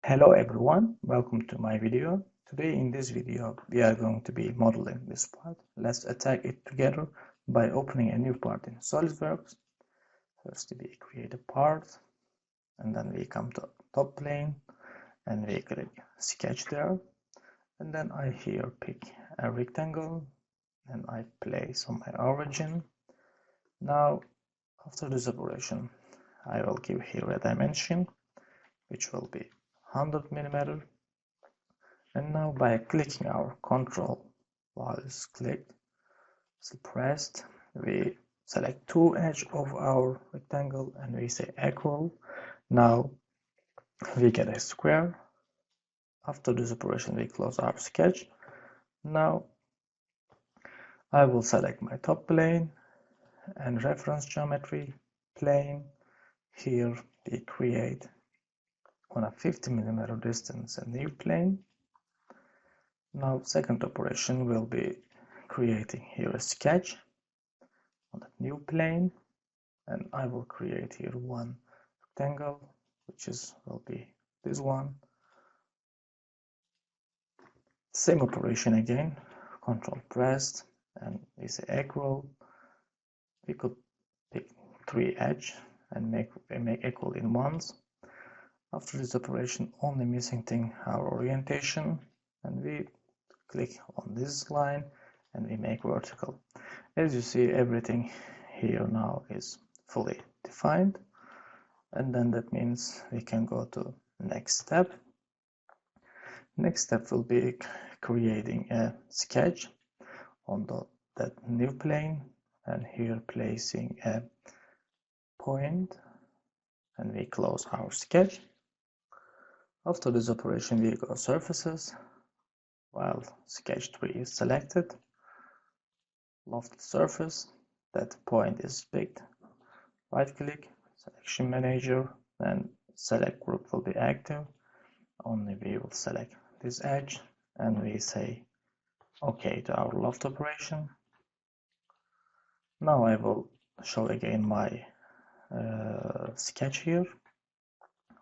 Hello everyone, welcome to my video. Today in this video we are going to be modeling this part. Let's attack it together by opening a new part in SOLIDWORKS. First we create a part and then we come to top plane and we click sketch there, and then I here pick a rectangle and I place on my origin. Now after this operation I will give here a dimension which will be 100 mm. And now by clicking our control while it's clicked, still pressed, we select two edges of our rectangle and we say equal. Now we get a square. After this operation we close our sketch. Now I will select my top plane and reference geometry plane. Here we create on a 50 mm distance a new plane. Now second operation will be creating here a sketch on that new plane, and I will create here one rectangle which will be this one. Same operation again, control pressed and we say equal. We could pick three edges and make equal in ones. After this operation only missing thing our orientation, and we click on this line and we make vertical. As you see, everything here now is fully defined, and then that means we can go to next step. Next step will be creating a sketch on that new plane, and here placing a point, and we close our sketch. After this operation we go surfaces. While sketch 3 is selected, Lofted Surface, that point is picked, right click, selection manager, and select group will be active. Only we will select this edge and we say OK to our loft operation. Now I will show again my sketch here.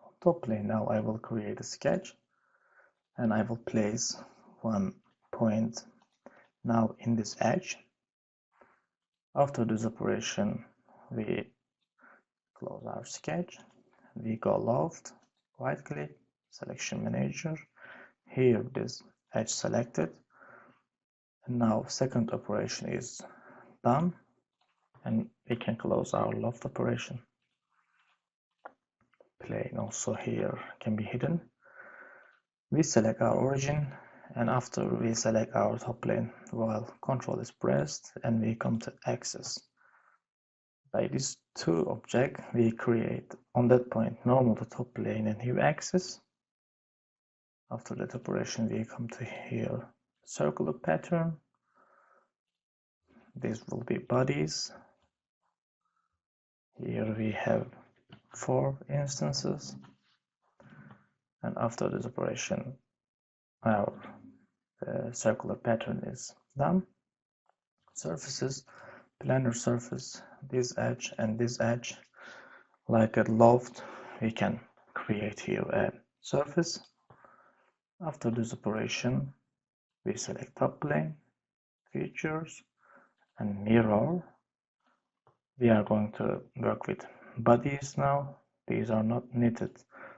On top plane now I will create a sketch and I will place one point now in this edge. After this operation we close our sketch, we go loft, right click, selection manager, here this edge selected, and now second operation is done and we can close our loft operation. Plane also here can be hidden. We select our origin, and after we select our top plane while control is pressed and we come to axis. By these two objects we create on that point normal to top plane and new axis. After that operation we come to here circular pattern. These will be bodies. Here we have 4 instances, and after this operation our circular pattern is done. Surfaces, planar surface, this edge and this edge, like a loft, we can create here a surface. After this operation we select top plane, features, and mirror. We are going to work with bodies now. These are not knitted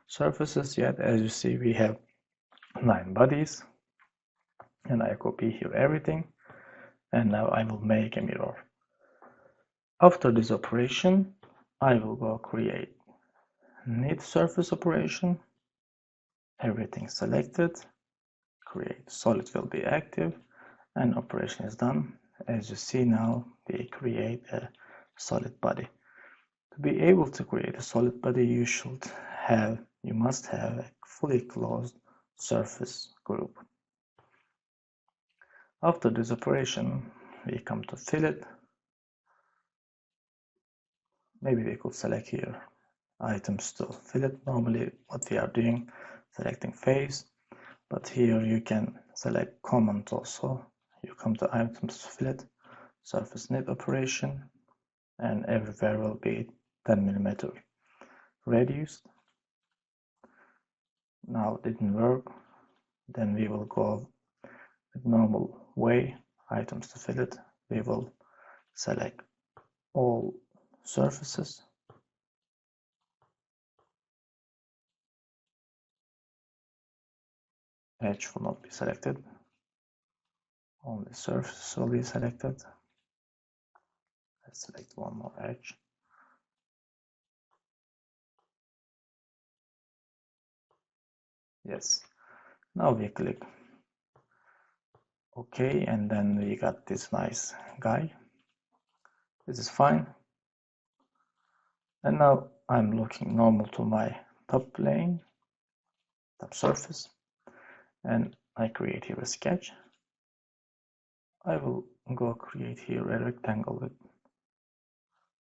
surfaces yet. As you see, we have 9 bodies, and I copy here everything, and now I will make a mirror. After this operation I will go create knit surface operation, everything selected, create solid will be active, and operation is done. As you see now we create a solid body. To be able to create a solid body you must have a fully closed surface group. After this operation we come to fillet. Maybe we could select here items to fillet. Normally what we are doing, selecting face, but here you can select comment also. You come to items fillet, surface knit operation, and everywhere will be 10 mm radius. Now it didn't work. Then we will go with normal way, items to fillet. We will select all surfaces. Edge will not be selected. Only surface will be selected. Let's select one more edge. Yes. Now we click OK, and then we got this nice guy. This is fine. And now I'm looking normal to my top plane, top surface, and I create here a sketch. I will go create here a rectangle with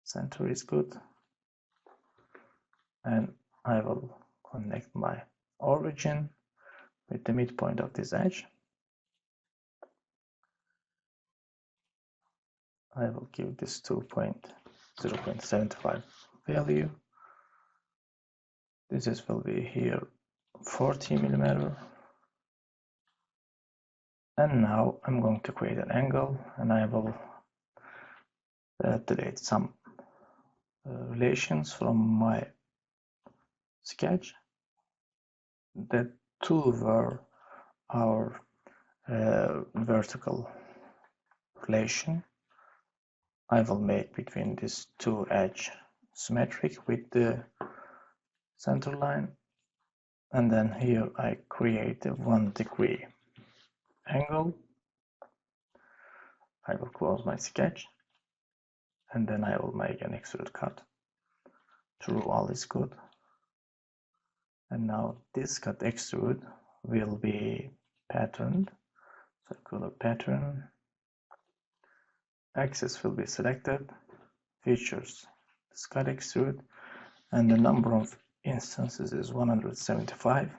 center is good, and I will connect my origin with the midpoint of this edge. I will give this 0.75 value. This will be here 40 millimeter. And now I'm going to create an angle, and I will delete some relations from my sketch. The two were our vertical relation. I will make between these two edge symmetric with the center line, and then here I create a 1 degree angle. I will close my sketch, and then I will make an extrude cut. True, all is good. And now this cut extrude will be patterned, circular pattern. Axis will be selected, features, this cut extrude, and the number of instances is 175.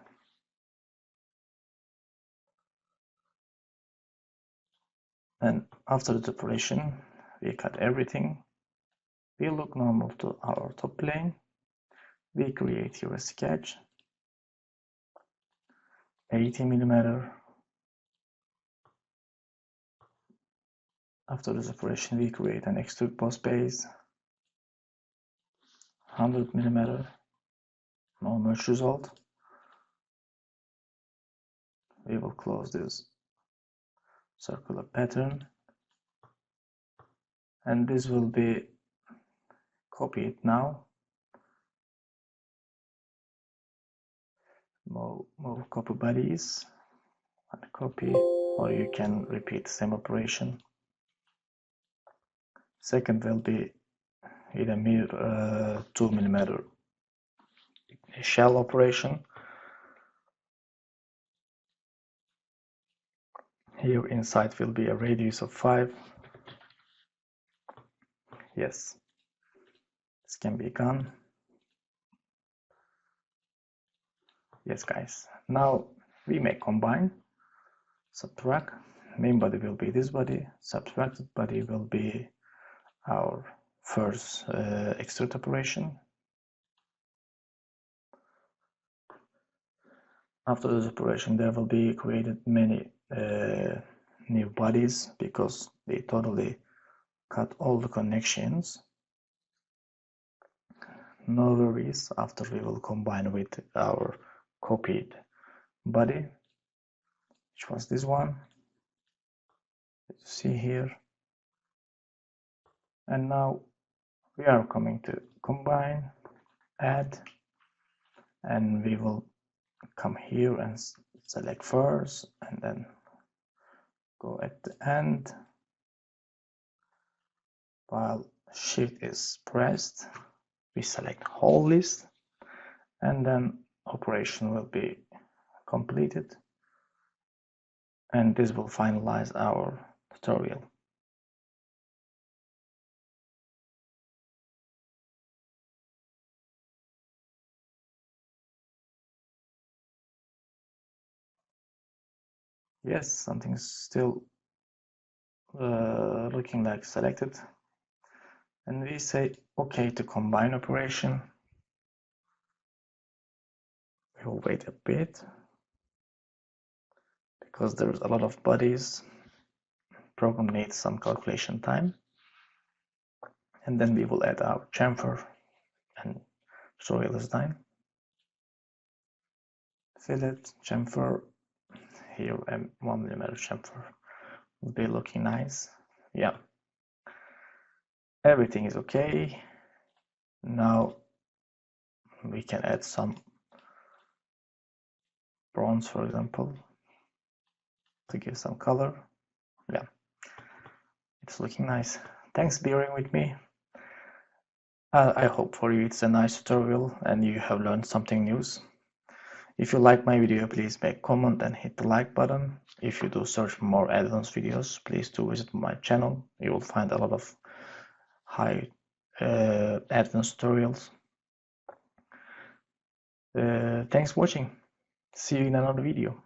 And after the operation, we cut everything. We look normal to our top plane. We create here a sketch, 80 millimeter. After this operation, we create an extrude post base, 100 millimeter. No merge result. We will close this circular pattern, and this will be copied now. Move copy bodies and copy, or you can repeat the same operation. Second will be in a mere 2 millimeter shell operation. Here inside will be a radius of 5. Yes, this can be gone. Yes, guys. Now we may combine, subtract. Main body will be this body, subtracted body will be our first extrude operation. After this operation, there will be created many new bodies because they totally cut all the connections. No worries, after we will combine with our copied body, which was this one, you see here. And now we are coming to combine, add, and we will come here and select first, and then go at the end. While Shift is pressed, we select whole list, and then operation will be completed, and this will finalize our tutorial. Yes, something's still looking like selected, and we say OK to combine operation. We will wait a bit because there's a lot of bodies. Program needs some calculation time, and then we will add our chamfer and soil design. Fillet, chamfer, here a 1mm chamfer will be looking nice. Yeah, everything is okay. Now we can add some bronze, for example, to give some color. Yeah, it's looking nice. Thanks bearing with me. I hope for you it's a nice tutorial and you have learned something new. If you like my video, please make a comment and hit the like button. If you do search for more advanced videos, please do visit my channel. You will find a lot of high advanced tutorials. Thanks for watching. See you in another video.